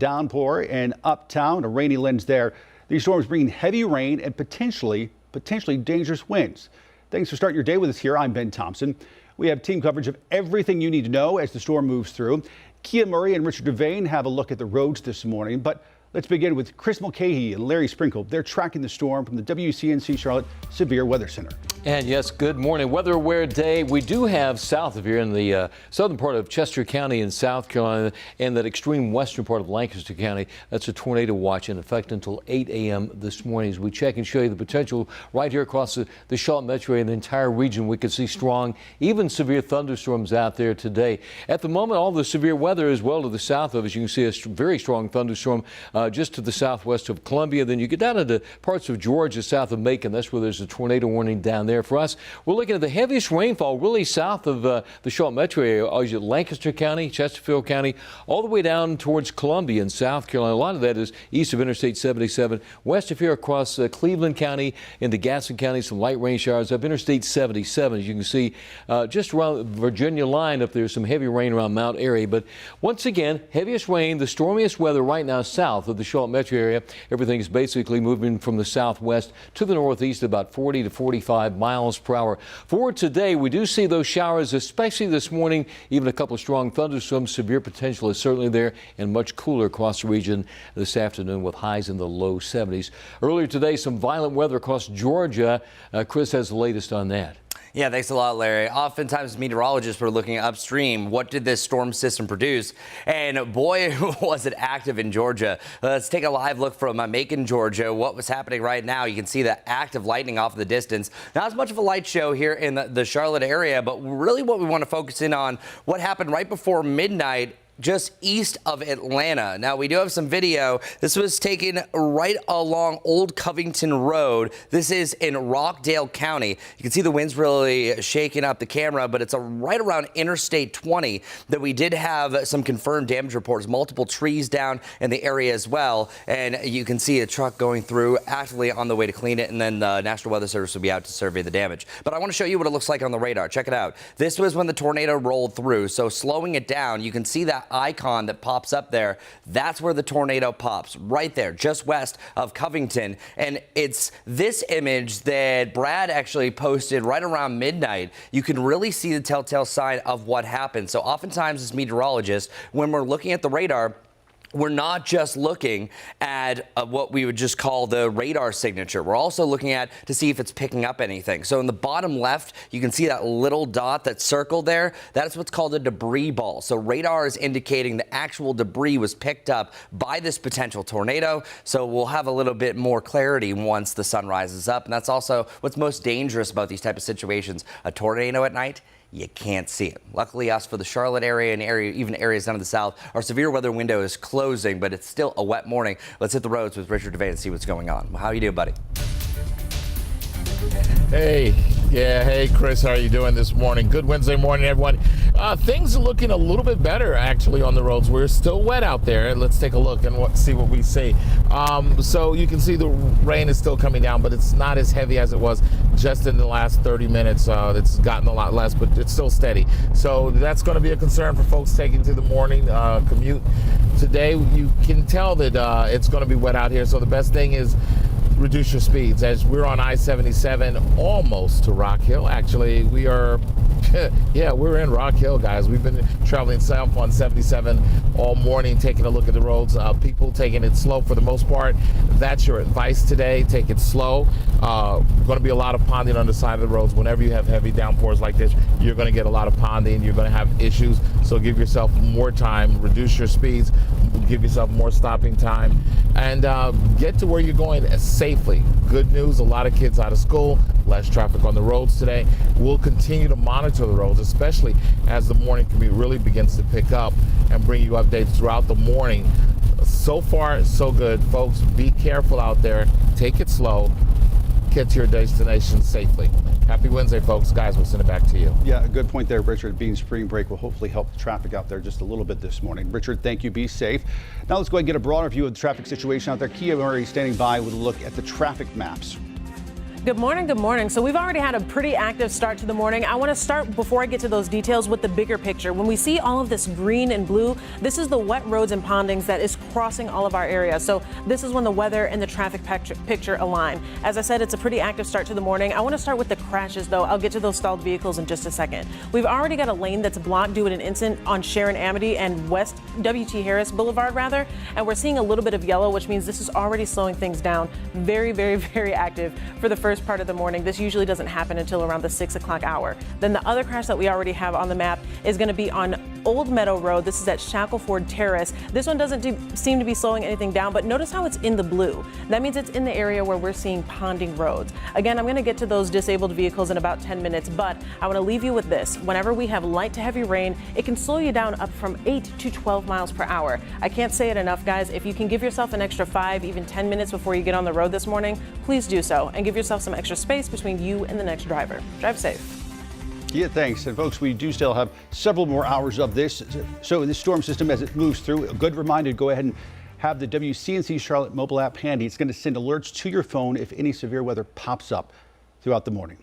downpour in Uptown, a rainy lens there. These storms bringing heavy rain and potentially dangerous winds. Thanks for starting your day with us here. I'm Ben Thompson. We have team coverage of everything you need to know as the storm moves through. Kia Murray and Richard Devane have a look at the roads this morning, but let's begin with Chris Mulcahy and Larry Sprinkle. They're tracking the storm from the WCNC Charlotte Severe Weather Center. And yes, good morning. Weather aware day. We do have south of here in the southern part of Chester County in South Carolina and that extreme western part of Lancaster County. That's a tornado watch in effect until 8 a.m. this morning. As we check and show you the potential right here across the Charlotte metro area and the entire region, we could see strong, even severe thunderstorms out there today. At the moment, all the severe weather is well to the south of us. You can see a very strong thunderstorm just to the southwest of Columbia. Then you get down into parts of Georgia, south of Macon. That's where there's a tornado warning down there. For us, we're looking at the heaviest rainfall really south of the Charlotte metro area, Lancaster County, Chesterfield County, all the way down towards Columbia in South Carolina. A lot of that is east of Interstate 77, west of here across Cleveland County into Gaston County, some light rain showers up Interstate 77. As you can see, just around the Virginia line up there, some heavy rain around Mount Airy. But once again, heaviest rain, the stormiest weather right now south of the Charlotte metro area. Everything is basically moving from the southwest to the northeast about 40 to 45 miles per hour. For today, we do see those showers, especially this morning, even a couple of strong thunderstorms. Severe potential is certainly there and much cooler across the region this afternoon with highs in the low 70s. Earlier today, some violent weather across Georgia. Chris has the latest on that. Yeah, thanks a lot, Larry. Oftentimes, meteorologists were looking upstream. What did this storm system produce? And boy, was it active in Georgia. Let's take a live look from Macon, Georgia. What was happening right now? You can see the active lightning off in the distance. Not as much of a light show here in the Charlotte area, but really what we want to focus in on, what happened right before midnight just east of Atlanta. Now, we do have some video. This was taken right along Old Covington Road. This is in Rockdale County. You can see the winds really shaking up the camera, but it's right around Interstate 20 that we did have some confirmed damage reports, multiple trees down in the area as well. And you can see a truck going through actively on the way to clean it, and then the National Weather Service will be out to survey the damage. But I want to show you what it looks like on the radar. Check it out. This was when the tornado rolled through. So slowing it down, you can see that icon that pops up there. That's where the tornado pops, right there, just west of Covington. And it's this image that Brad actually posted right around midnight. You can really see the telltale sign of what happened. So oftentimes as meteorologists, when we're looking at the radar, we're not just looking at what we would just call the radar signature. We're also looking at to see if it's picking up anything. So in the bottom left, you can see that little dot that's circled there. That's what's called a debris ball. So radar is indicating the actual debris was picked up by this potential tornado. So we'll have a little bit more clarity once the sun rises up. And that's also what's most dangerous about these type of situations. A tornado at night, you can't see it. Luckily, us for the Charlotte area and even areas down in the south, our severe weather window is closing, but it's still a wet morning. Let's hit the roads with Richard Devane and see what's going on. How you doing, buddy? Hey, Chris, how are you doing this morning? Good Wednesday morning, everyone. Things are looking a little bit better, actually, on the roads. We're still wet out there. Let's take a look and see what we see. So you can see the rain is still coming down, but it's not as heavy as it was just in the last 30 minutes. It's gotten a lot less, but it's still steady. So that's going to be a concern for folks taking to the morning commute. Today, you can tell that it's going to be wet out here, so the best thing is reduce your speeds. As we're on I-77 almost to Rock Hill. Actually, we are, yeah, we're in Rock Hill, guys. We've been traveling south on 77 all morning, taking a look at the roads. People taking it slow for the most part. That's your advice today. Take it slow. Going to be a lot of ponding on the side of the roads. Whenever you have heavy downpours like this, you're going to get a lot of ponding. You're going to have issues. So give yourself more time. Reduce your speeds. Give yourself more stopping time. And get to where you're going safely. Good news, a lot of kids out of school, less traffic on the roads today. We'll continue to monitor the roads, especially as the morning commute really begins to pick up and bring you updates throughout the morning. So far, so good. Folks, be careful out there. Take it slow. Get to your destination safely. Happy Wednesday, folks. Guys, we'll send it back to you. Yeah, a good point there, Richard. Being spring break will hopefully help the traffic out there just a little bit this morning. Richard, thank you. Be safe. Now let's go ahead and get a broader view of the traffic situation out there. Kia Murray standing by with a look at the traffic maps. Good morning. Good morning. So we've already had a pretty active start to the morning. I want to start, before I get to those details, with the bigger picture. When we see all of this green and blue, this is the wet roads and pondings that is crossing all of our areas. So this is when the weather and the traffic picture align. As I said, it's a pretty active start to the morning. I want to start with the crashes, though. I'll get to those stalled vehicles in just a second. We've already got a lane that's blocked due to an incident on Sharon Amity and West W.T. Harris Boulevard, rather. And we're seeing a little bit of yellow, which means this is already slowing things down. Very, very, very active for the first part of the morning. This usually doesn't happen until around the 6 o'clock hour. Then the other crash that we already have on the map is going to be on Old Meadow Road. This is at Shackleford Terrace. This one doesn't seem to be slowing anything down, but notice how it's in the blue. That means it's in the area where we're seeing ponding roads. Again, I'm going to get to those disabled vehicles in about 10 minutes, but I want to leave you with this. Whenever we have light to heavy rain, it can slow you down up from 8 to 12 miles per hour. I can't say it enough, guys. If you can give yourself an extra 5, even 10 minutes before you get on the road this morning, please do so, and give yourself some extra space between you and the next driver. Drive safe. Yeah, thanks. And folks, we do still have several more hours of this. So this storm system, as it moves through, a good reminder to go ahead and have the WCNC Charlotte mobile app handy. It's going to send alerts to your phone if any severe weather pops up throughout the morning.